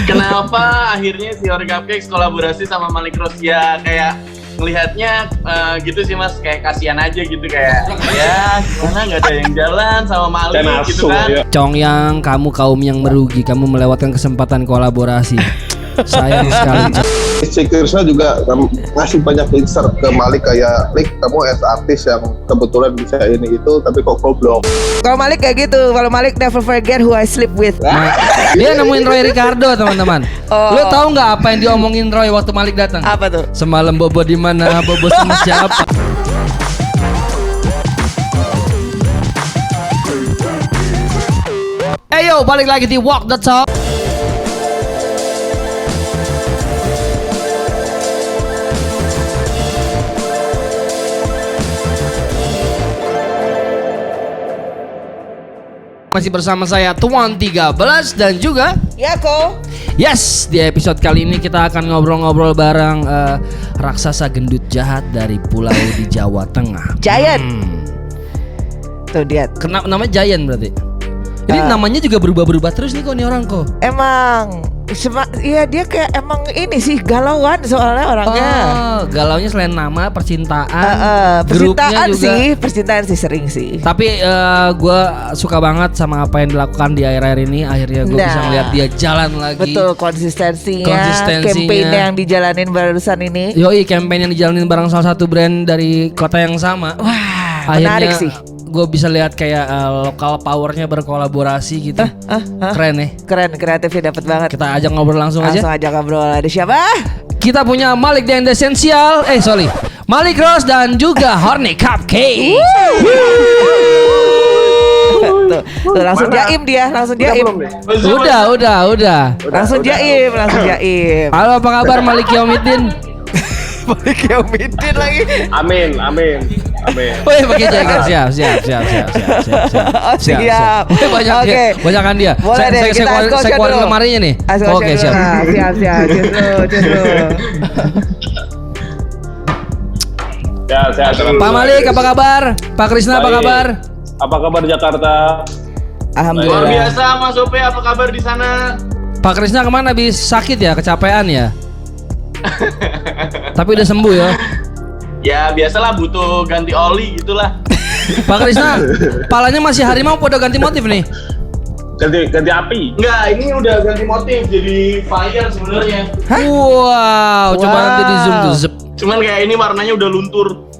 Kenapa akhirnya si Horny Cupcakes kolaborasi sama Malik Rose? Ya kayak ngelihatnya gitu sih mas, kayak kasihan aja gitu, kayak ya gimana nggak ada yang jalan sama Malik gitu kan. Ya. Congyang, kamu kaum yang merugi, kamu melewatkan kesempatan kolaborasi. Sayang sekali. Si Krisna juga ngasih banyak inser ke Malik kayak, Lik, kamu as artis yang kebetulan bisa ini itu, tapi kok goblok. Kalau Malik kayak gitu, kalau Malik never forget who I sleep with. Nah, dia nemuin Roy Ricardo teman-teman. Lo tahu nggak apa yang diomongin Roy waktu Malik datang? Apa tuh? Semalam Bobo di mana? Bobo sama siapa? Ayo balik lagi di Walk the Talk. Masih bersama saya Tuan 13 dan juga Yako. Yes, di episode kali ini kita akan ngobrol-ngobrol bareng raksasa gendut jahat dari pulau di Jawa Tengah. Giant. Tuh dia. Kenapa namanya Giant berarti? Ini namanya juga berubah-berubah terus nih kok nih orang kok. Emang iya dia kayak emang ini sih galauan soalnya orangnya. Oh, galaunya selain nama percintaan, percintaan juga. Percintaan sih sering sih. Tapi gue suka banget sama apa yang dilakukan di akhir-akhir ini. Akhirnya gue bisa ngeliat dia jalan lagi. Betul, konsistensinya. Campaign yang dijalanin barusan ini. Yoi, campaign yang dijalanin bareng salah satu brand dari kota yang sama. Wah, akhirnya, menarik sih. Gue bisa lihat kayak lokal powernya berkolaborasi gitu. Keren nih. Keren, kreatifnya dapat banget. Kita ajak ngobrol langsung aja. Langsung aja ngobrol. Ada siapa? Kita punya Malik The Essential. Malik Rose dan juga Horny Cupcakes. Tuh langsung jaim dia, langsung jaim. Udah. Langsung jaim. Halo, apa kabar Malik Yaumiddin? Malik Yaumiddin lagi. Amin. Woi, pakai jaket. Siap. Siap. Banyakan dia. Boleh deh, Saya keluarin lemarinya nih. Oke, siap. Siap. Justru. Sehat. Pak Malik, apa kabar? Pak Krisna, apa Baik. kabar? Apa kabar Jakarta? Luar Alhamdulillah. biasa Mas Ope, apa kabar di sana? Pak Krisna kemana? Habis sakit ya, kecapean ya? Tapi udah sembuh ya? Ya biasalah, butuh ganti oli gitulah. Pak Krisna, palanya masih harimau, udah ganti motif nih? Ganti api. Enggak, ini udah ganti motif jadi fire sebenarnya. Wow, coba nanti di zoom tuh. Zep. Cuman kayak ini warnanya udah luntur.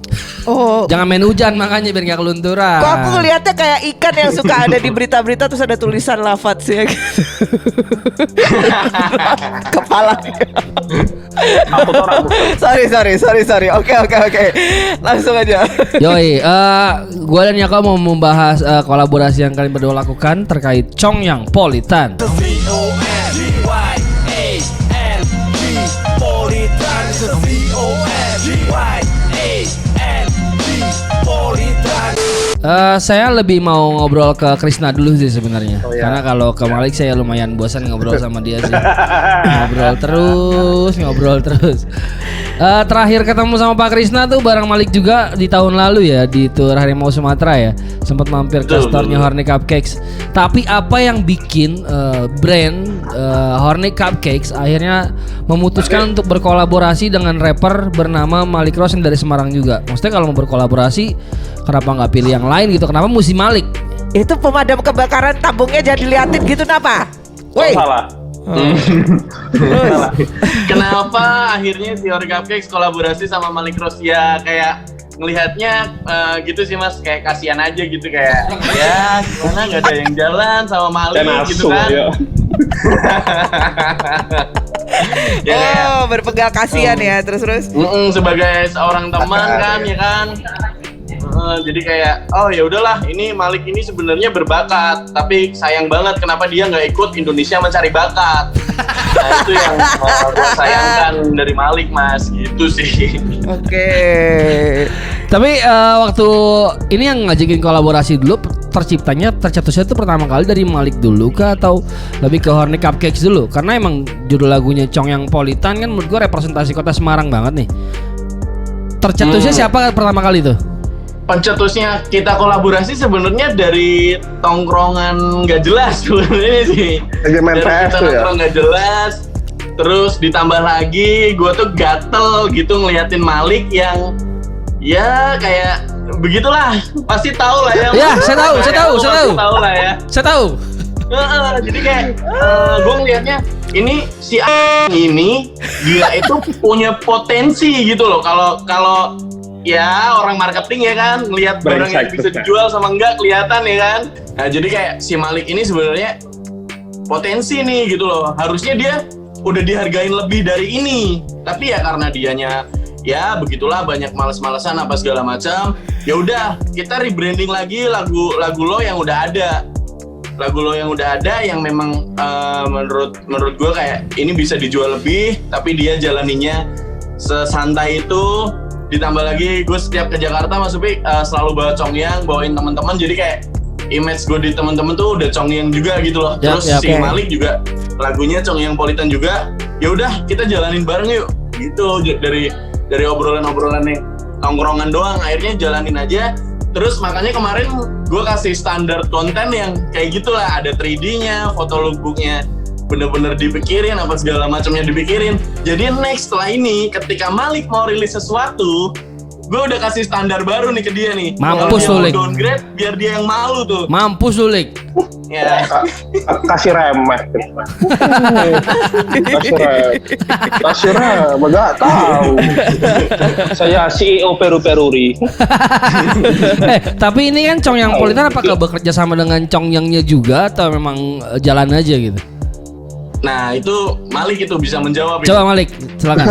Oh. Jangan main hujan makanya biar gak kelunturan. Kok aku ngeliatnya kayak ikan yang suka ada di berita-berita terus ada tulisan lafadznya gitu. Kepala. Aku orang. Sorry. Oke. Langsung aja. Yoi, gue dan Yako mau membahas kolaborasi yang kalian berdua lakukan terkait Congyang Politan. Saya lebih mau ngobrol ke Krisna dulu sih sebenarnya. Karena kalau ke Malik saya lumayan bosan ngobrol sama dia sih. Ngobrol terus. Terakhir ketemu sama Pak Krisna tuh bareng Malik juga di tahun lalu ya, di Tour Harimau Sumatera ya. Sempat mampir ke store-nya Horny Cupcakes. Tapi apa yang bikin brand Horny Cupcakes akhirnya memutuskan untuk berkolaborasi dengan rapper bernama Malik Rose yang dari Semarang juga? Maksudnya kalau mau berkolaborasi, kenapa nggak pilih yang lain gitu? Kenapa mesti Malik? Itu pemadam kebakaran tabungnya jadi liatin gitu napa? Woi. Salah. Kenapa akhirnya si Horny Cupcakes kolaborasi sama Malik Rose? Ya kayak ngelihatnya gitu sih mas, kayak kasihan aja gitu, kayak ya gimana nggak ada yang jalan sama Malik gitu kan. Oh, berpegang kasihan ya, terus. Sebagai seorang teman kan, ya kan. Jadi kayak ya udahlah, ini Malik ini sebenarnya berbakat, tapi sayang banget kenapa dia nggak ikut Indonesia Mencari Bakat. Nah itu yang gue sayangkan dari Malik mas, gitu sih. Oke. Tapi waktu ini yang ngajakin kolaborasi dulu, tercetusnya itu pertama kali dari Malik dulu kah atau lebih ke Horny Cupcakes dulu? Karena emang judul lagunya Congyang Politan kan menurut gue representasi kota Semarang banget nih. Tercetusnya siapa pertama kali tuh? pencetusnya kita kolaborasi sebenarnya dari tongkrongan nggak jelas sebenarnya sih. Lagi main Dari PS kita tuh ya. nongkrong nggak jelas, terus ditambah lagi gue tuh gatel gitu ngeliatin Malik yang ya kayak begitulah, pasti tahu lah ya. Ya, saya tahu. Pasti tahu lah ya. Saya tahu. Jadi kayak gue ngelihatnya ini si ini dia itu punya potensi gitu loh. Kalau ya orang marketing ya kan, ngelihat barang yang bisa dijual sama enggak kelihatan ya kan. Nah jadi kayak si Malik ini sebenarnya potensi nih gitu loh. Harusnya dia udah dihargain lebih dari ini. Tapi ya karena dianya ya begitulah, banyak males-malesan apa segala macam. Ya udah kita rebranding lagi lagu lo yang udah ada. Lagu lo yang udah ada yang memang menurut gue kayak ini bisa dijual lebih, tapi dia jalaninya sesantai itu. Ditambah lagi gue setiap ke Jakarta Mas Upi selalu bawa Congyang, bawain teman-teman, jadi kayak image gue di teman-teman tuh udah Congyang juga gitu loh. Terus si Malik juga lagunya Congyang Politan juga. Ya udah kita jalanin bareng yuk gitu, dari obrolan-obrolan yang tongkrongan doang akhirnya jalanin aja. Terus makanya kemarin gue kasih standar konten yang kayak gitulah, ada 3D-nya, foto lookbooknya bener-bener dipikirin, apa segala macamnya dipikirin. Jadi next setelah ini ketika Malik mau rilis sesuatu, gue udah kasih standar baru nih ke dia nih. Mampus lu Lik. Downgrade biar dia yang malu tuh. Mampus lu Lik. Ya. Kasih remeh. Kasih remeh, nggak tahu. Saya CEO Peru-Peruri. Tapi ini kan Congyang Politan apakah bekerja sama dengan Congyangnya juga atau memang jalan aja gitu? Nah itu Malik itu bisa menjawab. Coba Malik, silakan.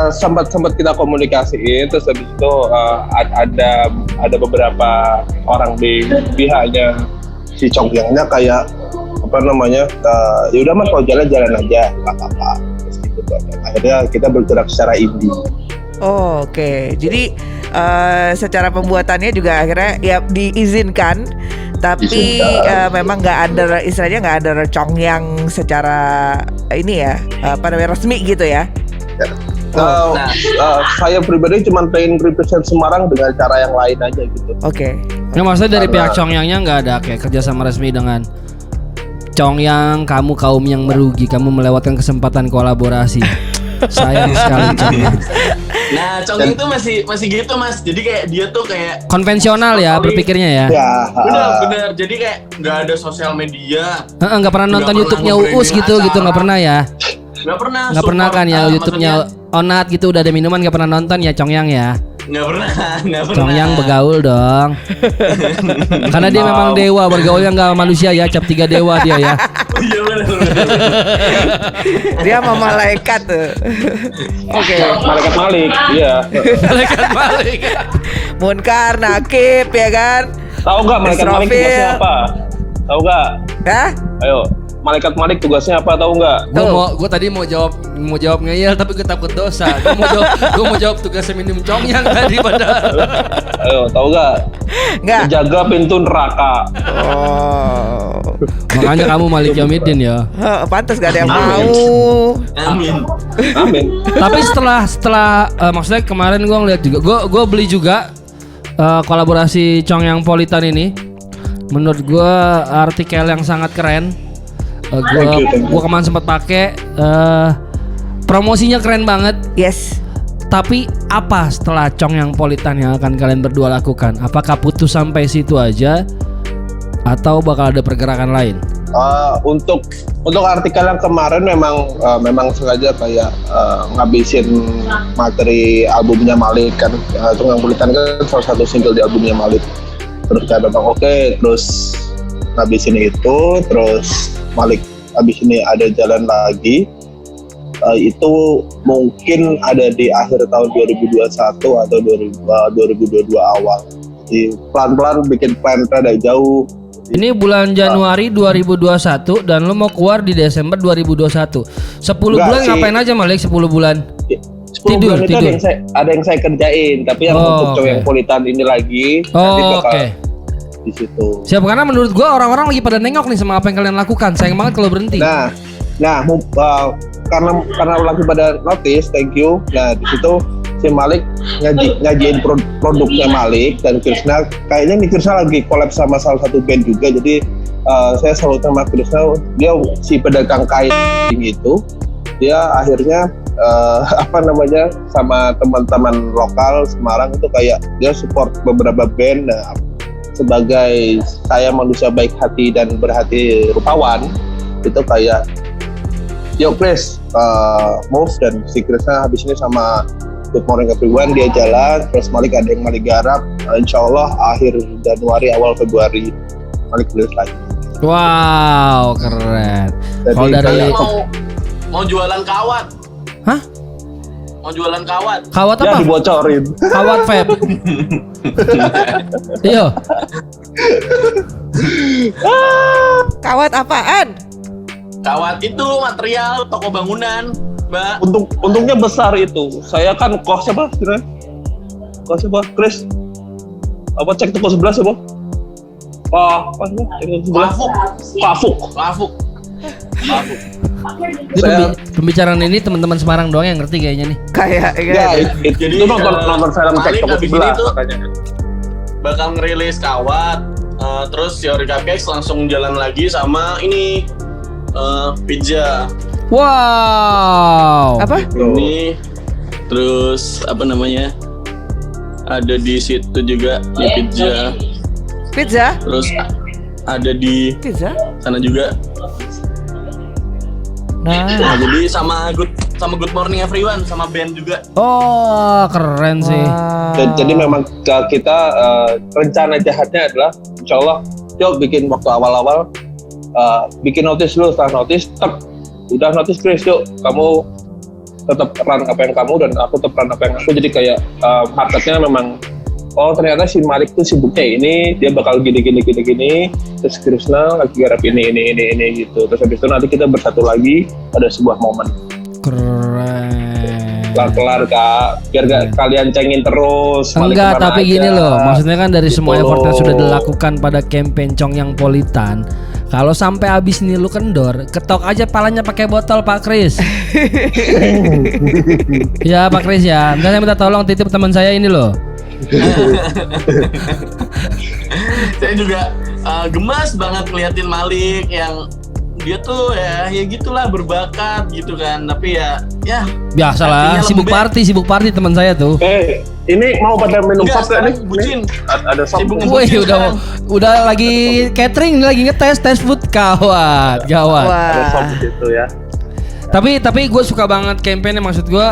Sempat kita komunikasiin, terus habis itu ada beberapa orang di pihaknya si Congyangnya kayak apa namanya, ya udah Mas kalau jalan aja, nggak apa-apa. Terus gitu. Akhirnya kita bergerak secara indie. Oh, oke. Jadi secara pembuatannya juga akhirnya ya diizinkan, tapi memang nggak ada, istilahnya nggak ada Congyang secara ini ya, apa namanya, resmi gitu ya. Saya pribadi cuma pengen represent Semarang dengan cara yang lain aja gitu. Oke. Nah, maksudnya dari pihak Congyangnya nggak ada kayak kerjasama resmi dengan Congyang, kamu kaum yang merugi, kamu melewatkan kesempatan kolaborasi. Sayang sekali Congyang. Nah Congyang tuh masih gitu Mas, jadi kayak dia tuh kayak Konvensional ya berpikirnya ya. Bener, jadi kayak nggak ada sosial media. Nggak pernah nonton YouTube-nya Uus gitu nggak pernah ya. Nggak pernah kan ya, YouTube-nya Onat gitu udah ada minuman nggak pernah nonton ya Congyang ya. Nggak pernah. Congyang begaul dong. Karena dia memang dewa, bergaulnya nggak manusia ya, cap 3 dewa dia ya. Iya benar. Dia sama malaikat tuh. Oke. Malaikat Malik, iya. Malaikat Malik. Munkar, Nakib ya kan. Tahu nggak Malaikat Malik tugasnya apa? Tahu nggak? Hah? Ayo, Malaikat Malik tugasnya apa? Tahu nggak? Gue tadi mau jawab ngeyel tapi gue takut dosa. Gue mau jawab tugasnya minum Congyang tadi padahal. Ayo, tahu nggak? Nggak. Menjaga pintu neraka. Oh. Makanya kamu Malik Yomidin ya. Pantas gak ada yang Amin. mau. Amin. Tapi setelah maksudnya kemarin gue ngeliat juga, gue beli juga kolaborasi Congyang Politan ini. Menurut gue artikel yang sangat keren. Gue kemarin sempat pakai, promosinya keren banget. Yes. Tapi apa setelah Congyang Politan yang akan kalian berdua lakukan? Apakah putus sampai situ aja atau bakal ada pergerakan lain? Untuk artikel yang kemarin memang sengaja kayak ngabisin materi albumnya Malik kan. Congyang Politan kan salah satu single di albumnya Malik. Terus kayak memang oke, terus ngabisin itu, terus Malik habis ini ada jalan lagi. Itu mungkin ada di akhir tahun 2021 atau 2022 awal. Jadi pelan-pelan bikin plan rada jauh. Ini bulan Januari 2021 dan lo mau keluar di Desember 2021. 10 bulan sih. Ngapain aja Malik 10 bulan? 10 Tidur. bulan itu ada yang saya kerjain, tapi yang untuk Congyang Politan ini lagi nanti bakal di situ. Siap, karena menurut gua orang-orang lagi pada nengok nih sama apa yang kalian lakukan. Sayang banget kalau berhenti. Nah, karena lagi pada notice, thank you. Nah, di situ si Malik ngajiin produknya Malik dan Krishna. Kayaknya nih Krishna lagi collab sama salah satu band juga. Jadi saya selalu sama Krishna, dia si pedagang kain itu, dia akhirnya sama teman-teman lokal Semarang itu kayak dia support beberapa band. Nah, sebagai saya manusia baik hati dan berhati rupawan, itu kayak yuk Chris, move, dan si Krishna habis ini sama Good Morning Everyone dia jalan, terus Malik ada yang Malik garap, insya Allah akhir Januari awal Februari Malik rilis lagi. Wow, keren. Kalau dari mau jualan kawat. Hah? Mau jualan kawat. Kawat apa? Ya dibocorin. Kawat vape. Iya. Kawat apaan? Kawat itu material toko bangunan, Mbak. Untungnya besar itu. Saya kan kos siapa? Kos siapa? Chris. Apa cek toko sebelah siapa? Lafuk. Ini pembicaraan ini teman-teman Semarang doang yang ngerti kayaknya nih. Kayak Ya, jadi itu nonton film cek Malik toko abis sebelah ini tuh makanya. bakal ngerilis kawat, terus Yori Cupcakes langsung jalan lagi sama ini pizza. Wow. apa? Ini terus apa namanya? Ada di situ juga di pizza. Pizza? Terus ada di Pizza? sana juga. Nah, Jadi sama Good Morning Everyone sama band juga. Oh, keren sih. wow. Jadi memang kita rencana jahatnya adalah insya Allah yuk bikin waktu awal-awal bikin notice dulu, setelah notice udah notice Chris, yuk kamu tetap run apa yang kamu dan aku tetap run apa yang aku. Jadi kayak marketnya memang ternyata si Malik tuh sibuknya ini, dia bakal gini, terus Krishna lagi garap ini gitu. Terus habis itu nanti kita bersatu lagi pada sebuah momen. Keren. Kelar Kak, biar gak kalian cengin terus. Malik Enggak, kemana tapi aja. gini loh, maksudnya kan dari semua Gitu effort yang loh. sudah dilakukan pada campaign Cong yang Politan, kalau sampai habis ini lu kendor, ketok aja palanya pakai botol Pak Kris. Ya Pak Kris ya, saya minta tolong titip teman saya ini loh. Saya juga gemas banget ngeliatin Malik yang dia tuh ya gitulah berbakat gitu kan, tapi ya Biasalah, artinya sibuk party teman saya tuh. Ini mau pada minum Enggak, sop gak nih? sekarang bucin. Ada sop. Sibuk Wih, ngebucin sekarang. udah lagi catering, lagi tes food gawat. Ada sop Wah. gitu ya. Tapi gue suka banget campaign-nya, maksud gue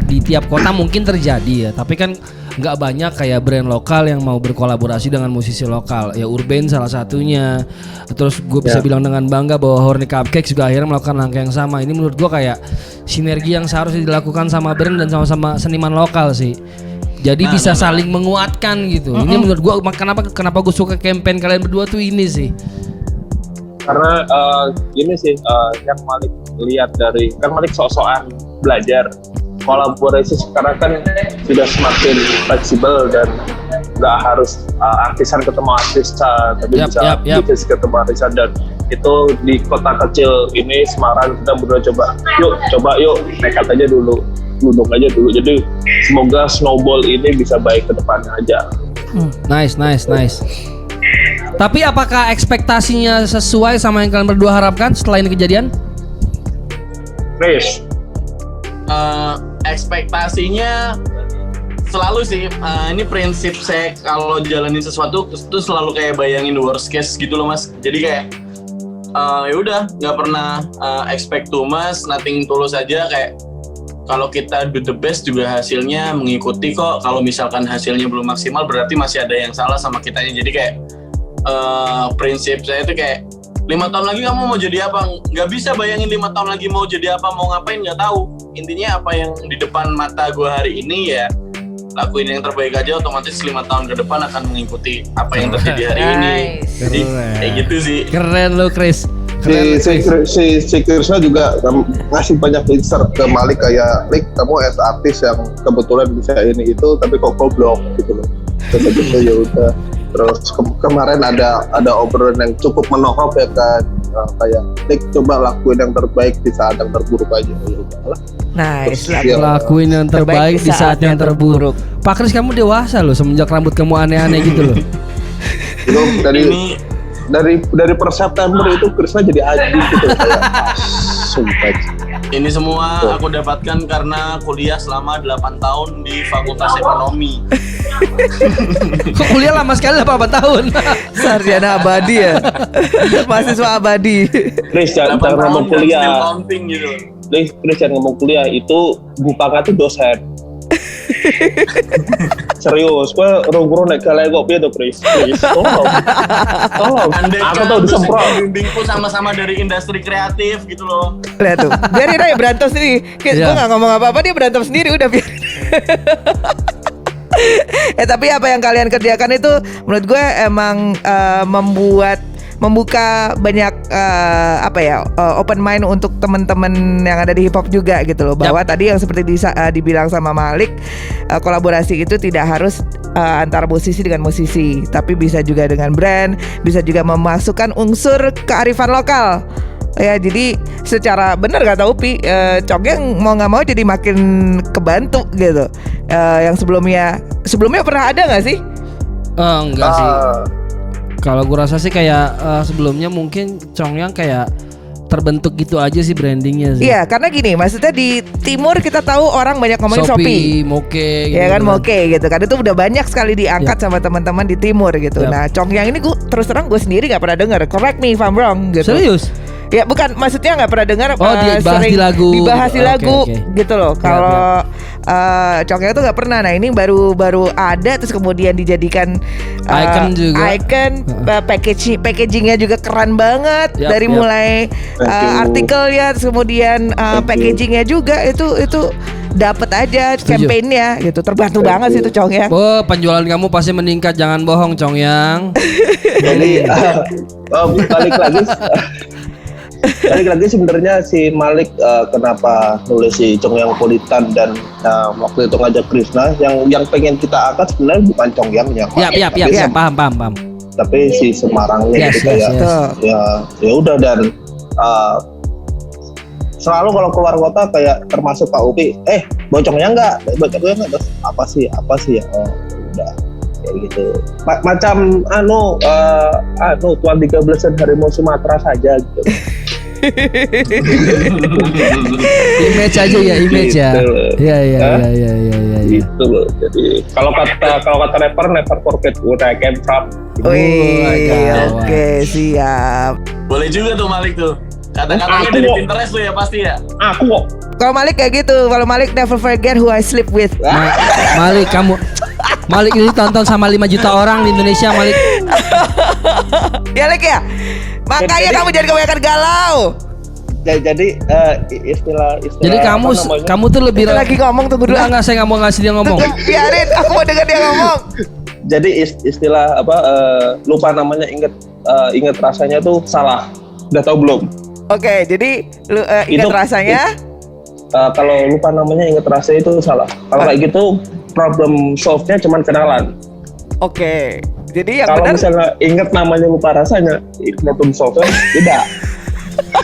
di tiap kota mungkin terjadi ya, tapi kan nggak banyak kayak brand lokal yang mau berkolaborasi dengan musisi lokal. Ya Urban salah satunya. Terus gue bisa bilang dengan bangga bahwa Horny Cupcakes juga akhirnya melakukan langkah yang sama. Ini menurut gue kayak sinergi yang seharusnya dilakukan sama brand dan sama-sama seniman lokal sih. Jadi bisa saling menguatkan gitu. Ini menurut gue kenapa gue suka campaign kalian berdua tuh ini sih. Karena gini sih yang Malik lihat dari kan Malik sok-sokan belajar kolaborasi sekarang kan sudah semakin fleksibel dan nggak harus artisan ketemu artisan, tapi bisa artis ketemu artisan, dan itu di kota kecil ini Semarang kita berdua coba yuk nekat aja dulu, duduk aja dulu. Jadi semoga snowball ini bisa baik ke depannya aja. Nice. Tapi apakah ekspektasinya sesuai sama yang kalian berdua harapkan setelah ini kejadian? Chris, ekspektasinya selalu sih, ini prinsip saya kalau jalanin sesuatu itu selalu kayak bayangin worst case gitu loh Mas. Jadi kayak ya udah nggak pernah expect too much, nothing tulus aja. Kayak kalau kita do the best juga hasilnya mengikuti kok. Kalau misalkan hasilnya belum maksimal berarti masih ada yang salah sama kitanya. Jadi kayak prinsip saya itu kayak 5 tahun lagi kamu mau jadi apa? Nggak bisa bayangin 5 tahun lagi mau jadi apa, mau ngapain, nggak tahu. Intinya apa yang di depan mata gue hari ini ya lakuin yang terbaik aja, otomatis 5 tahun ke depan akan mengikuti apa yang terjadi hari ini. Jadi kayak gitu sih. Keren lo Chris. si Krishna juga ngasih banyak insight ke Malik kayak, Lik, kamu as artis yang kebetulan bisa ini itu, tapi kok goblok gitu loh. Terus gitu ya udah. Terus kemarin ada obrolan yang cukup menohok ya kan, kayak Nick coba lakuin yang terbaik di saat yang terburuk aja. Ya udahlah. Nice. Terus dia- Lakuin yang terbaik di saat yang terburuk. Pak Kris, kamu dewasa loh semenjak rambut kamu aneh-aneh gitu loh. Itu Ini dari per September itu Krisna jadi anjing gitu kayak sumpah. ini semua aku dapatkan karena kuliah selama 8 tahun di Fakultas Ekonomi. Kok kuliah lama sekali 8 tahun? Sarjana abadi ya. Mahasiswa abadi. Chris jangan 8 tahun ngomong dan still kuliah. counting gitu. Chris jangan ngomong kuliah, itu Bu Pangkat itu dosen. Serius, gue rong-rong naik galai kopi tuh Chris. Tolong. Andai Aku kan tahu dosen disemprot. pembimbingku sama-sama dari industri kreatif gitu loh. Lihat tuh. Biarin aja berantem sendiri. Gue Iya. gak ngomong apa-apa, dia berantem sendiri, udah biarin. Tapi apa yang kalian kerjakan itu menurut gue emang membuka banyak open mind untuk teman-teman yang ada di hip hop juga gitu loh, bahwa tadi yang seperti dibilang sama Malik, kolaborasi itu tidak harus antara musisi dengan musisi, tapi bisa juga dengan brand, bisa juga memasukkan unsur kearifan lokal. Ya, jadi secara benar kata Upi, Congyang mau nggak mau jadi makin kebantu gitu. Yang sebelumnya pernah ada nggak sih? Enggak sih. Kalau gue rasa sih kayak sebelumnya mungkin Congyang kayak terbentuk gitu aja sih brandingnya sih. Iya, karena gini, maksudnya di timur kita tahu orang banyak ngomongin Shopee. Moke gitu. Ya kan, Moke gitu kan, itu udah banyak sekali diangkat sama teman-teman di timur gitu. Yap. Nah, Congyang ini gue terus terang gue sendiri nggak pernah dengar. Correct me if I'm wrong gitu. Serius? Ya bukan, maksudnya nggak pernah dengar. Dibahas di lagu. Dibahas di Oke, lagu oke. gitu loh. Kalau Congyang itu nggak pernah. Nah, ini baru ada, terus kemudian dijadikan Icon juga. Icon, packagingnya juga keren banget. Yap, Dari yap. mulai Thank you. artikelnya, terus kemudian Thank you. packagingnya juga itu dapat aja Setuju. campaignnya gitu. Terbantu Thank banget you. sih itu Congyang. Oh, penjualan kamu pasti meningkat, jangan bohong Congyang. Jadi balik lagi sebenarnya si Malik kenapa nulis si Congyang Politan dan waktu itu ngajak Krisna, yang pengen kita angkat sebenarnya bukan Congyangnya, Iya, paham. tapi si Semarangnya Yes, gitu kayak yes. ya udah. Dan selalu kalau keluar kota kayak termasuk Pak Upi, bocongnya enggak, terus apa sih ya, oh udah kayak gitu. Macam Tuan 13 Harimau Sumatera saja gitu. Image aja ya, image ya. Gitu. Iya. Gitu loh. Jadi kalau kata rapper, never forget where I came from. Wih, gawat. oke, siap. Boleh juga tuh Malik tuh. Kata-katanya dari Pinterest tuh ya pasti ya. Aku kok Kalau Malik kayak gitu, kalau Malik never forget who I sleep with. Malik ini tonton sama 5 juta orang di Indonesia, Malik. Ya Lik ya. Makanya kamu jangan kebanyakan galau. jadi istilah Jadi kamu tuh lebih Kita lagi ngomong, tunggu dulu. Enggak, saya nggak mau ngasih dia ngomong. Biarin, aku mau dengar dia ngomong. jadi istilah lupa namanya, inget rasanya tuh salah. Udah tahu belum? Oke, jadi lu ingat Itu- rasanya? Kalau lupa namanya, inget rasanya itu salah. Kalau kayak gitu problem solve-nya cuman kenalan. Oke. Jadi yang Kalau benar misalnya inget namanya lupa rasanya, problem solve-nya tidak.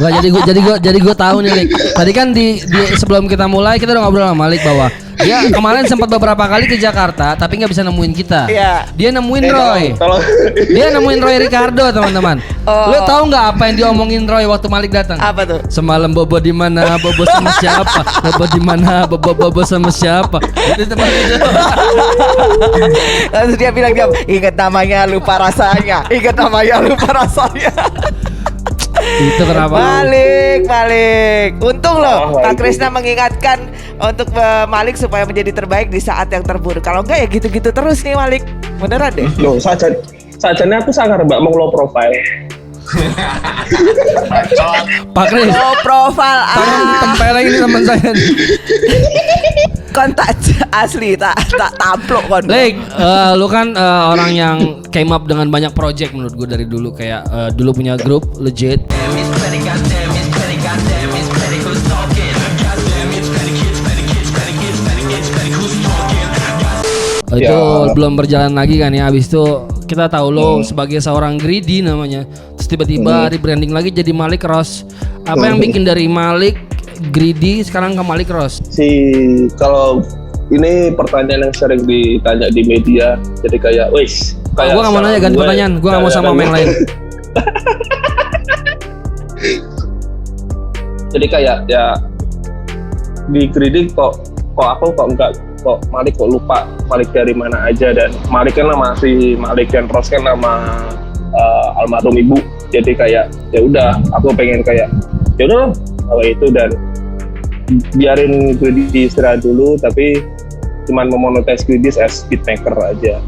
Wah, jadi gue tahu nih, Lik. Tadi kan di sebelum kita mulai kita udah ngobrol sama Malik bahwa dia kemarin sempat beberapa kali ke Jakarta tapi nggak bisa nemuin kita. Iya. Dia nemuin Roy. Kalau Dia nemuin Roy Ricardo, teman-teman. Oh. Lu tahu nggak apa yang diomongin Roy waktu Malik datang? apa tuh? Semalam Bobo di mana? Bobo sama siapa? Bobo di mana? Bobo sama siapa? Itu seperti itu. Lalu dia bilang, ingat namanya lupa rasanya. Ingat namanya lupa rasanya. Itu kenapa? Malik. Untung loh Oh, Kak itu. Krisna mengingatkan untuk Malik supaya menjadi terbaik di saat yang terburuk. Kalau enggak ya gitu-gitu terus nih Malik. Beneran deh. loh, sajanya aku sangar Mbak mau low profile. Pak Kris. Oh, profil Tempeleng ini teman saya nih. kontak asli tak taplok kon. Lik, lu kan orang yang came up dengan banyak project menurut gue dari dulu, kayak dulu punya grup Legit. Itu Ya. belum berjalan lagi kan ya. Abis itu kita tahu lo sebagai seorang greedy namanya. Terus tiba-tiba rebranding lagi jadi Malik Rose. Apa yang bikin dari Malik Greedy sekarang ke Malik Rose? Kalau ini pertanyaan yang sering ditanya di media, jadi kayak, wis. Gue nggak mau nanya ganti pertanyaan, gue nggak mau sama yang lain. Jadi kayak ya di Greedy kok Malik kok lupa Malik dari mana aja, dan Malik kan masih Malik dan Rose kan nama almarhum ibu. Jadi kayak ya udah aku pengen kayak ya udah kalau itu, dan biarin Greedy istirahat dulu, tapi cuman memonetize Greedy as beatmaker aja.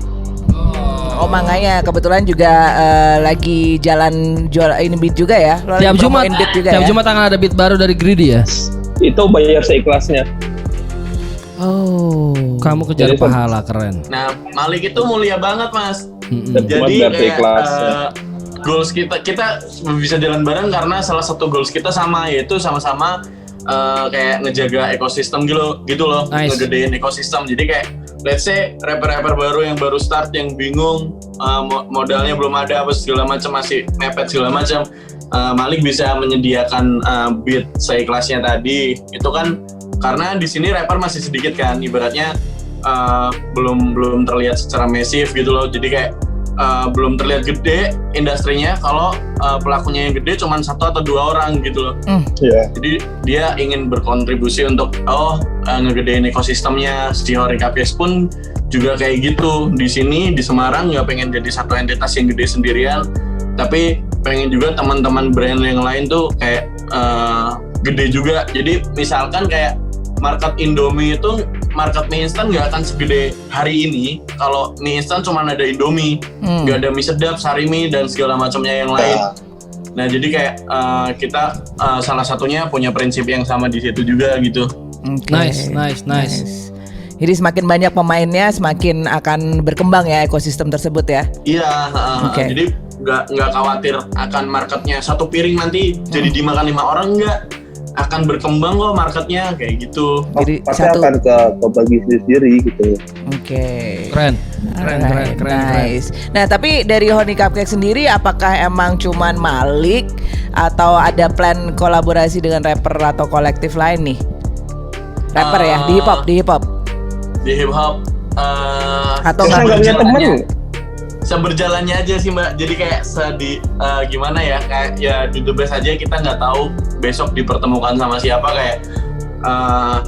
Oh makanya kebetulan juga lagi jalan jual ini beat juga ya. Lo Tiap lagi Jumat, promoin beat juga tiap ya? Jumat akan ada beat baru dari Greedy ya. Itu bayar seikhlasnya. Oh. Kamu kejar Jadi, pahala, keren. Nah, Malik itu mulia banget, Mas. Dan cuma Jadi bayar kayak seikhlasnya. goals kita bisa jalan bareng karena salah satu goals kita sama, yaitu sama-sama kayak ngejaga ekosistem gitu loh, Nice. ngegedein ekosistem. Jadi kayak let's say rapper-rapper baru yang baru start, yang bingung, modalnya belum ada apa segala macam, masih mepet segala macam, Malik bisa menyediakan beat seikhlasnya tadi. Itu kan karena di sini rapper masih sedikit kan, ibaratnya belum terlihat secara masif gitu loh. Jadi kayak belum terlihat gede industrinya kalau pelakunya yang gede cuma 1 atau 2 orang gitu loh. Iya. Jadi dia ingin berkontribusi untuk ngegedein ekosistemnya. Si Horny Cupcakes pun juga kayak gitu. Di sini di Semarang nggak pengen jadi satu entitas yang gede sendirian, tapi pengen juga teman-teman brand yang lain tuh kayak gede juga. Jadi misalkan kayak market Indomie itu, market mie instan nggak akan segede hari ini kalau mie instan cuma ada Indomie, nggak ada mie sedap, Sarimi dan segala macamnya yang lain. Nah jadi kayak kita salah satunya punya prinsip yang sama di situ juga gitu. Okay. Nice. Jadi semakin banyak pemainnya, semakin akan berkembang ya ekosistem tersebut ya. Iya, Okay. jadi nggak khawatir akan marketnya satu piring nanti jadi dimakan 5 orang, nggak. Akan berkembang kok marketnya kayak gitu. Jadi Pasti satu. akan ke bagi sendiri gitu. Oke. Keren. Nice. Nah, tapi dari Horny Cupcakes sendiri, apakah emang cuman Malik atau ada plan kolaborasi dengan rapper atau kolektif lain nih? Rapper ya, di hip hop. Di hip hop Atau Saya nggak punya temen. seberjalannya aja sih Mbak. Jadi kayak gimana ya, kayak ya do the best aja. Kita nggak tahu besok dipertemukan sama siapa. Kayak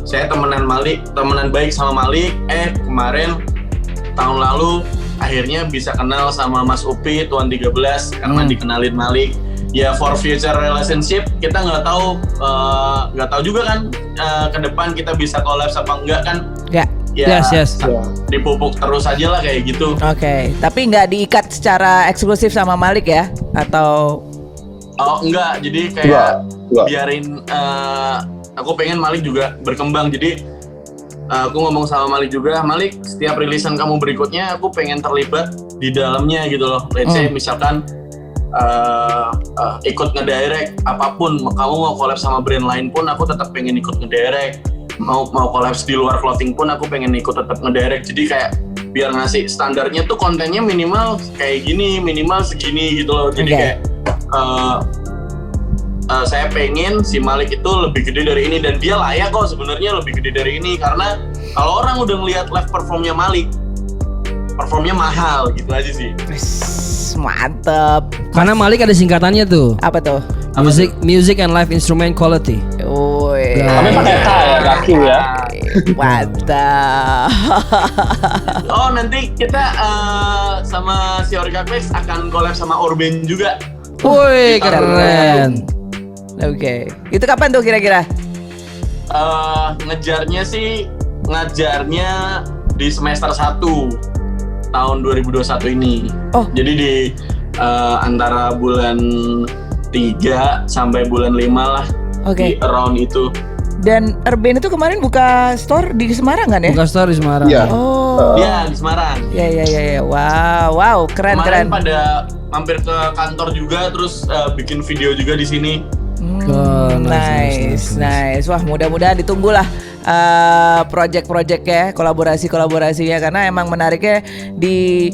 saya temenan baik sama Malik. Kemarin tahun lalu akhirnya bisa kenal sama Mas Upi Tuan 13 karena dikenalin Malik. Ya for future relationship kita nggak tahu juga kan ke depan kita bisa collab apa enggak kan. Enggak. Ya, Yes. dipupuk terus aja lah kayak gitu. Oke, tapi nggak diikat secara eksklusif sama Malik ya? Atau Oh enggak, jadi kayak Enggak. biarin aku pengen Malik juga berkembang. Jadi aku ngomong sama Malik juga, Malik setiap rilisan kamu berikutnya aku pengen terlibat di dalamnya gitu loh. Let's say misalkan ikut ngedirect apapun, kamu mau collab sama brand lain pun aku tetap pengen ikut ngedirect. Mau collab di luar clothing pun aku pengen ikut tetap ngedirect. Jadi kayak biar ngasih standarnya tuh kontennya minimal kayak gini, minimal segini gitu loh. Jadi kayak saya pengen si Malik itu lebih gede dari ini, dan dia layak kok sebenarnya lebih gede dari ini, karena kalau orang udah ngelihat live performnya Malik, performnya mahal gitu aja sih. mantep. Karena Malik ada singkatannya tuh. Apa tuh? Music and live instrument quality. Woi. Tapi pakai K ya, kaki ya. Mantap. Oh nanti kita sama si Horny Cupcakes akan collab sama Orben juga. Woi, Kita keren. Oke. Itu kapan tuh kira-kira? Ngajarnya di semester 1 tahun 2021 ini. Oh. Jadi di antara bulan 3 sampai bulan 5 lah. Oke. Di around itu. Dan Urban itu kemarin buka store di Semarang kan ya? Buka store di Semarang. Iya. Oh. Iya, di Semarang. Ya. Wow, keren. Kemarin pada mampir ke kantor juga, terus bikin video juga di sini. Oh, Nice. Wah, mudah-mudahan ditunggulah project-project ya, kolaborasinya, karena emang menariknya di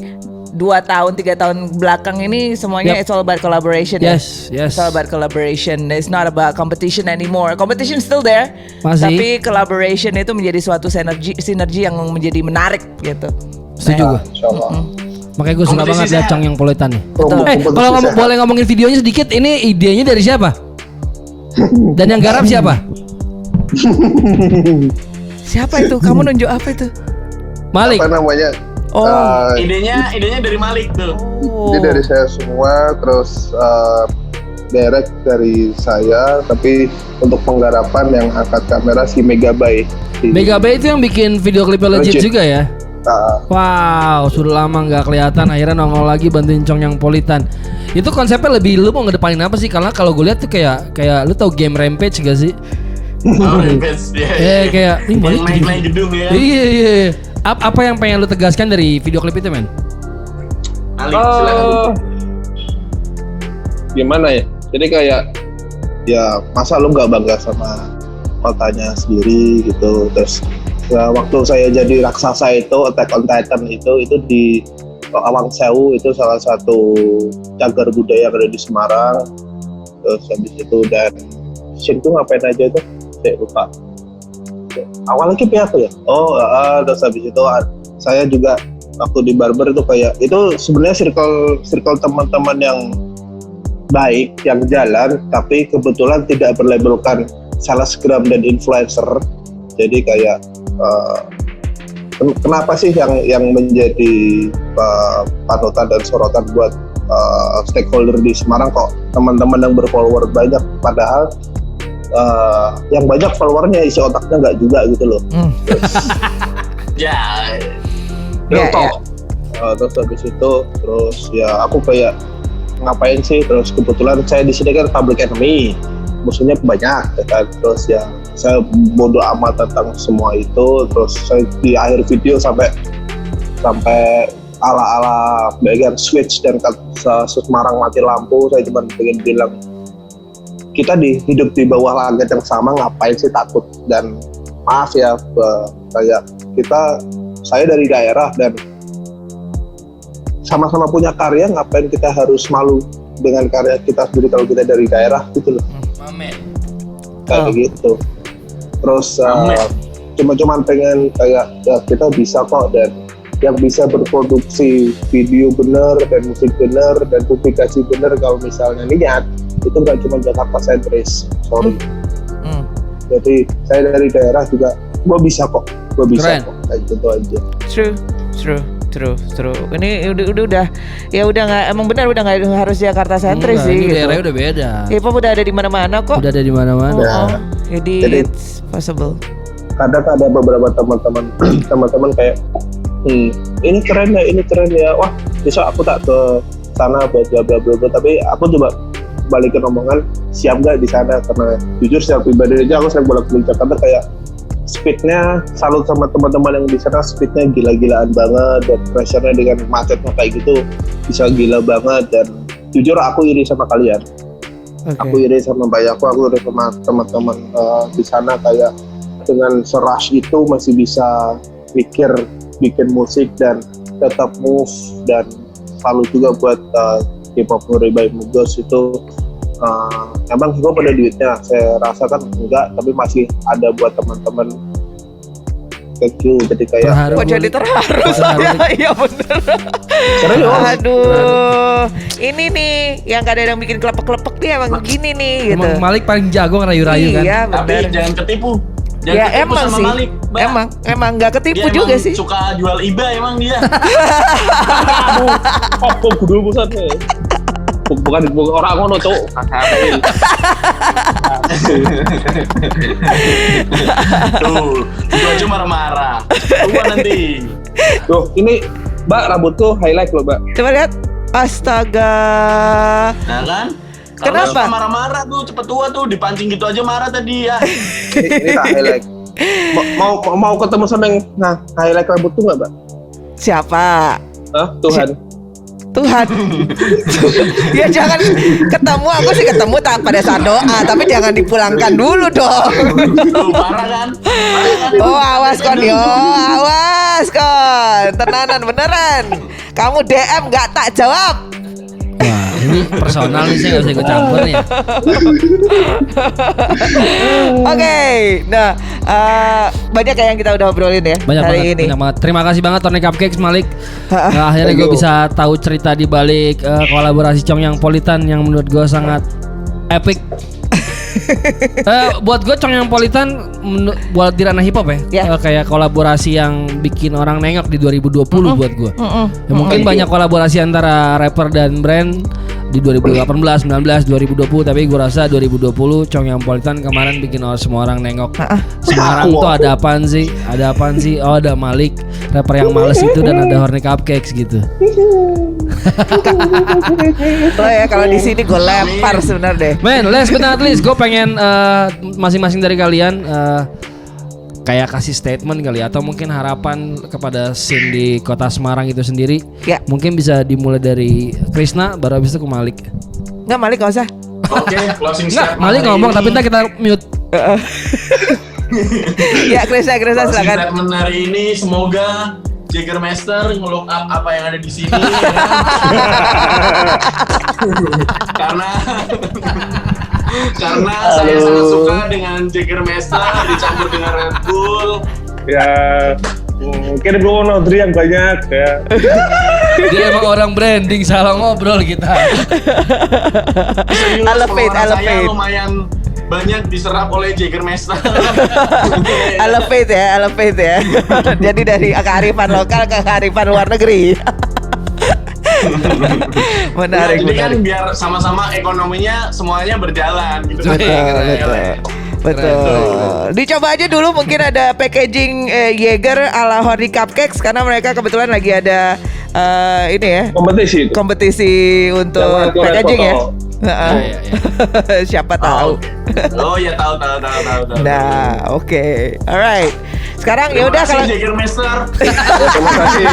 2 tahun 3 tahun belakang ini semuanya Yep. it's all about collaboration. Yes, yes. It's all about collaboration. It's not about competition anymore. Competition still there. Masih. Tapi collaboration itu menjadi suatu sinergi yang menjadi menarik gitu. Setuju gue. Insyaallah. Makanya gue suka Kompetisi banget lihat sehat. Cong yang politan nih. Kompetisi Kalau sehat. boleh ngomongin videonya sedikit, ini idenya dari siapa? Dan yang garap siapa? Siapa itu? Kamu nunjuk apa itu? Malik. Apa namanya? Oh. Idenya dari Malik tuh. Ini dari saya semua, terus direct dari saya, tapi untuk penggarapan yang angkat kamera si Megabyte. Megabyte itu yang bikin video klipnya legit Legit. juga ya? Ah, Wow, sudah lama nggak kelihatan, akhirnya nongol lagi bantuin Cong yang politan. Itu konsepnya lebih, lu mau ngedepanin apa sih? Karena kalau gue lihat tuh kayak lu tau game Rampage gak sih? Oh, Rampage. Kayak ini Malik Yang naik gedung ya. Iya. Apa yang pengen lu tegaskan dari video klip itu, men? Malik, silakan. gimana ya? Jadi kayak ya masa lu nggak bangga sama kotanya sendiri gitu. Terus ya, waktu saya jadi raksasa itu Attack on Titan itu di Awang Sewu, itu salah satu cagar budaya yang ada di Semarang. Terus habis itu dan scene itu ngapain aja itu? Saya lupa. Awalnya kayak apa ya? Terus habis itu saya juga waktu di barber itu kayak itu sebenarnya circle teman-teman yang baik yang jalan, tapi kebetulan tidak berlabelkan selebgram dan influencer. Jadi kayak kenapa sih yang menjadi panutan dan sorotan buat stakeholder di Semarang kok teman-teman yang berfollower banyak, padahal yang banyak followernya isi otaknya nggak juga gitu loh. Ya. Ya, Talk. Terus habis itu terus ya aku kayak ngapain sih, terus kebetulan saya di sini kan public enemy, musuhnya banyak ya kan. Terus ya saya bodoh amat tentang semua itu. Terus saya di akhir video sampai ala-ala bagian switch dan Semarang mati lampu, saya cuma pengen bilang kita hidup di bawah langit yang sama, ngapain sih takut? Dan maaf ya, kayak saya dari daerah dan sama-sama punya karya, ngapain kita harus malu dengan karya kita sendiri kalau kita dari daerah gitu loh. Amin. Kayak gitu. Terus cuma pengen kayak ya kita bisa kok, dan yang bisa berproduksi video bener dan musik bener dan publikasi bener kalau misalnya niat, itu nggak cuma Jakarta sentris, sorry. Jadi saya dari daerah juga, gue bisa kok, Keren. kayak gitu aja. True. Ini udah ya udah nggak, emang benar udah nggak harus Jakarta sentris Enggak, sih. ini Gitu. daerahnya udah beda. Hip-hop udah ada di mana-mana kok. Udah ada di mana-mana. Oh. Jadi Jadi- it's possible. Kadang ada beberapa teman-teman kayak ini keren ya, wah besok aku tak ke sana buat bla bla bla, tapi aku coba balikin omongan, siap nggak di sana? Karena jujur secara pribadi aja aku sering bolak-balik Jakarta, kayak speednya salut sama teman-teman yang di sana, speednya gila-gilaan banget, dan pressure-nya dengan macetnya kayak gitu bisa gila banget. Dan jujur aku iri sama kalian. Aku iri sama Bayaku, aku iri sama teman-teman di sana, kayak dengan serush itu masih bisa mikir bikin musik dan tetap move. Dan salut juga buat Hip-Hop Nuri by Mugos itu. Emang gue pada duitnya, saya rasakan enggak, tapi masih ada buat teman-teman. Thank you. Jadi kayak Terharu. Kok jadi terharu saya? Iya bener. serius. Aduh, ini nih yang kadang bikin kelepek-kelepek nih emang begini nih gitu. Emang Malik paling jago ngerayu-rayu kan. Iya Tapi bener. jangan ketipu. Jangan Ya ketipu emang sama sih, Malik, Mbak. emang nggak Dia ketipu emang juga sih. suka jual IBA emang dia. Aku gudul pusat bukan orang ngono cuk. Tuh, itu aja marah-marah. Tunggu nanti. Tuh, ini Mbak, rambutku highlight loh, Mbak. Coba lihat, astaga. Nah kan? Kenapa? Kalau suka marah-marah tuh cepet tua tuh, dipancing gitu aja marah tadi ya. Ini tak highlight. Mau ketemu sama yang highlight rambut tuh nggak, Mbak? Siapa? Hah, Tuhan. Tuhan. Ya jangan ketemu, aku sih ketemu tak pada saat doa, tapi jangan dipulangkan dulu dong. Tuh, parah kan? Oh awas kon yo, awas kon. Tenanan beneran. Kamu DM nggak tak jawab. Wah, ini personal nih, saya nggak bisa ikut campur nih. Oke, nah banyak yang kita udah obrolin ya Banyak hari banget, ini. banyak banget. Terima kasih banget Tony Cupcakes Malik. Nah, akhirnya gue bisa tahu cerita di balik kolaborasi Congyang Politan yang menurut gue sangat epic. Buat gue Congyang Politan buat di ranah hip hop ya, Ya. kayak kolaborasi yang bikin orang nengok di 2020 buat gue. Ya, mungkin banyak kolaborasi antara rapper dan brand di 2018, 19, 2020, tapi gue rasa 2020 Congyang Politan kemarin bikin semua orang nengok. Semarang tuh ada apaan sih? Ada apaan sih? Oh, ada Malik, rapper yang males itu, dan ada Horny Cupcakes gitu. Oh ya kalau di sini gue lempar sebenarnya deh. Men, last but not least, gue pengen masing-masing dari kalian kayak kasih statement kali, atau mungkin harapan kepada scene di kota Semarang itu sendiri. Ya. Mungkin bisa dimulai dari Krisna, baru habis itu ke Malik. Nggak Malik nggak usah. Oke, closing Nggak, statement. Malik hari ngomong ini. tapi ntar kita mute. Ya Krista Closing silakan. statement hari ini, semoga Jägermeister nge-look up apa yang ada di sini ya kan? karena saya sangat suka dengan Jägermeister dicampur dengan Red Bull. Ya mungkin gue mau nodri yang banyak ya. Dia emang orang branding, salah ngobrol kita. Serius, Elevate, pengeluaran saya elevate. lumayan banyak diserap oleh Jägermeister. Elevate ya. Jadi dari kearifan lokal ke kearifan luar negeri. Menarik, Jadi kan menarik. biar sama-sama ekonominya semuanya berjalan gitu. Betul. Dicoba aja dulu, mungkin ada packaging Jaeger ala Horny Cupcakes karena mereka kebetulan lagi ada ini ya, Kompetisi itu. kompetisi untuk Yang warna packaging ya. foto. Heeh. Iya, Siapa tahu. Oh ya tahu. Nah, oke. Alright. Sekarang ya udah kalau Jägermeister. Terima kasih.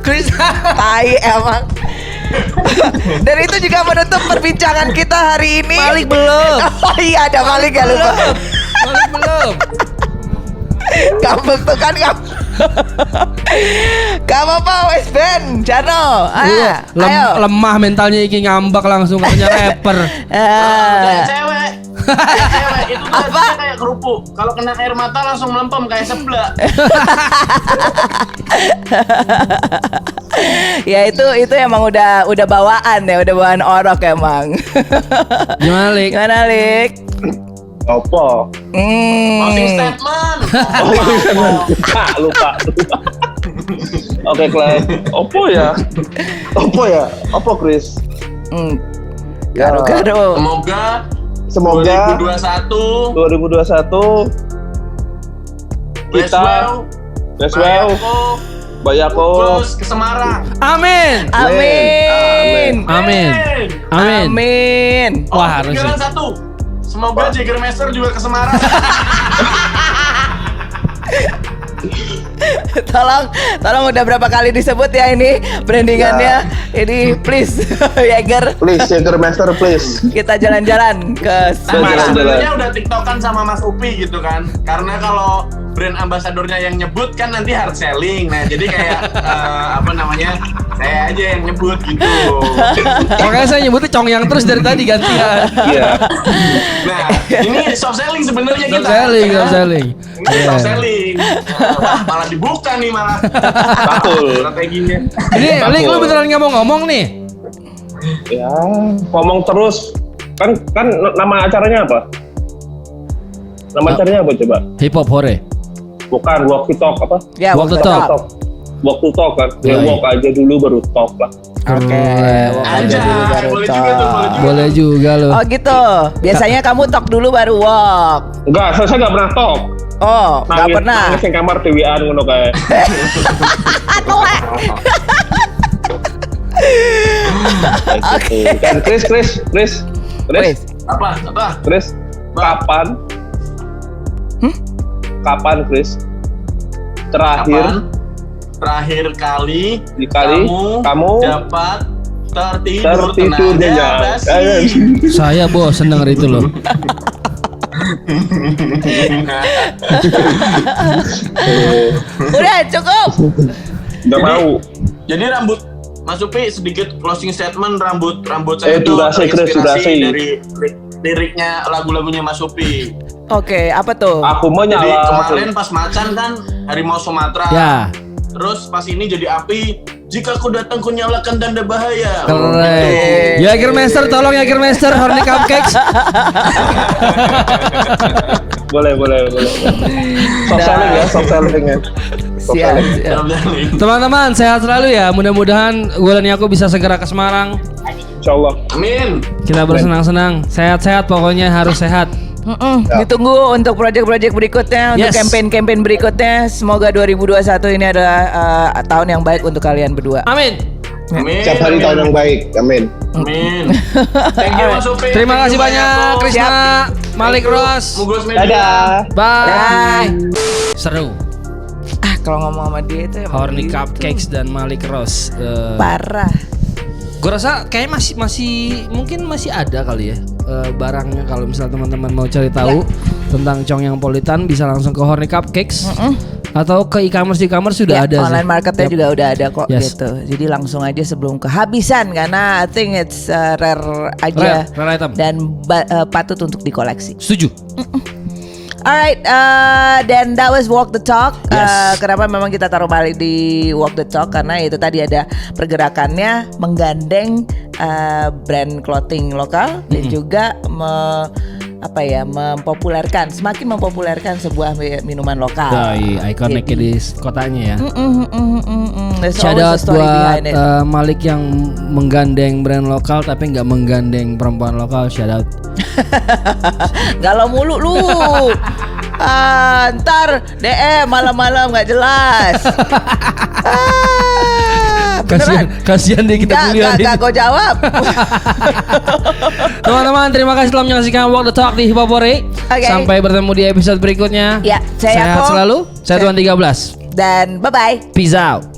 Chris. tai emang. Dan itu juga menutup perbincangan kita hari ini. Malik belum. Oh iya, ada Malik ya lupa. Malik belum. Kampus tuh kan kamu. Gak apa-apa West Ben, Jano. Iya, Ayo. lemah mentalnya iki ngambak langsung katanya rapper. Kayak cewek. Kayak cewek itu apa? Kayak kerupuk. Kalau kena air mata langsung melempem kayak seblak. Ya itu emang udah bawaan ya, udah bawaan orok emang. Gimana, Lik? Gimana Lik? Opo. Closing statement. Lupa. Oke, Clay. Opo ya? Opo, Chris? Ya. Garo-garo. Semoga Semoga 2021 2021 Best kita Well Best Well Bayako close ke Semarang. Amin. Amin. Amin. Amin. Amin. Wah, harus tinggalan sih. satu. Semoga Jägermeister juga ke Semarang. Tolong udah berapa kali disebut ya ini brandingannya. Ini please Jaeger, please Jägermeister please. kita jalan-jalan ke Tapi Semarang. sebenarnya udah tiktokan sama Mas Upi gitu kan. Karena kalau brand ambasadornya yang nyebut kan nanti hard selling. Nah jadi kayak apa namanya, saya aja yang nyebut gitu. Makanya saya nyebutnya Congyang terus dari tadi gantian. Iya. Nah ini soft selling sebenarnya Soft kita. selling, soft selling. Ini soft selling. Wah, malah dibuka nih malah. Betul. Strateginya. Ini Lik, lu beneran nggak mau ngomong nih? Ya, ngomong terus. Kan nama acaranya apa? Nama acaranya apa coba? Hip hop hore. Bukan walk to talk apa? Ya, Walk the talk. Walk to talk kan. Ya Iya. walk aja dulu baru talk lah. Oke, walk aja Aja, dulu baru boleh juga tuh, talk. boleh juga. Boleh juga lo. Oh gitu. Biasanya kamu talk dulu baru walk. Enggak, saya nggak pernah talk. Oh, nggak pernah. Nangis yang kamar dewean ngono kayak. Oke. Kan Chris. Wes. Apa? Chris, kapan? Kapan Chris? Terakhir Terakhir kali kamu dapat tertidur nyenyak. basi. Saya bos seneng itu loh. Udah cukup. Nggak mau. Jadi rambut Mas Upi sedikit closing statement rambut saya itu durasi, Chris, terinspirasi durasi. dari liriknya lagu-lagunya Mas Upi. Oke, apa tuh? Aku mau Jadi nyala. kemarin pas macan kan harimau Sumatera. Ya, Terus pas ini jadi api. Jika aku datang ku nyalakan tanda bahaya. keren. Jagermeister, tolong Jagermeister, Horny Cupcakes. Boleh. Soft selling ya, soft selling ya. Siap, siap. Teman-teman, sehat selalu ya. Mudah-mudahan Wulan Yaku bisa segera ke Semarang. Insyaallah. Amin. Kita bersenang-senang. Sehat-sehat, pokoknya harus sehat. Ditunggu untuk proyek-proyek berikutnya, untuk Yes. campaign-campaign berikutnya. Semoga 2021 ini adalah tahun yang baik untuk kalian berdua. Amin. Amin. Setiap hari tahun yang baik. Amin. Amin. Thank you Mas Upi. Terima kasih banyak, Krisna, Malik Ros. Mugos Media. Dadah. Bye. Seru. Kalau ngomong sama dia itu emang Horny gitu. Cupcakes dan Malik Ros. Parah. Gue rasa kayak masih mungkin masih ada kali ya barangnya, kalau misalnya teman-teman mau cari tahu tentang Congyang Politan bisa langsung ke Horny Cupcakes atau ke e-commerce sudah ada Online sih. marketnya Yap. juga udah ada kok Yes. gitu. Jadi langsung aja sebelum kehabisan karena I think it's rare aja Rare item. dan patut untuk dikoleksi. Setuju. Alright, dan that was Walk the Talk. Yes. Kenapa memang kita taruh balik di Walk the Talk karena itu tadi ada pergerakannya menggandeng brand clothing lokal dan juga semakin mempopulerkan sebuah minuman lokal. Dari ikoniknya Jadi- di kotanya ya. There's Shout always a out story buat behind it. Malik yang menggandeng brand lokal tapi nggak menggandeng perempuan lokal. Shout out. Galau mulu lu. Ntar DM malam-malam nggak jelas. Kasihan deh kita kuliah ini. Gak kau jawab. Teman-teman, terima kasih telah menyaksikan Walk the Talk di Hipopore. Oke. Sampai bertemu di episode berikutnya. Ya, saya Sehat Yako. selalu. Saya Tuan 13. Dan bye-bye. Peace out.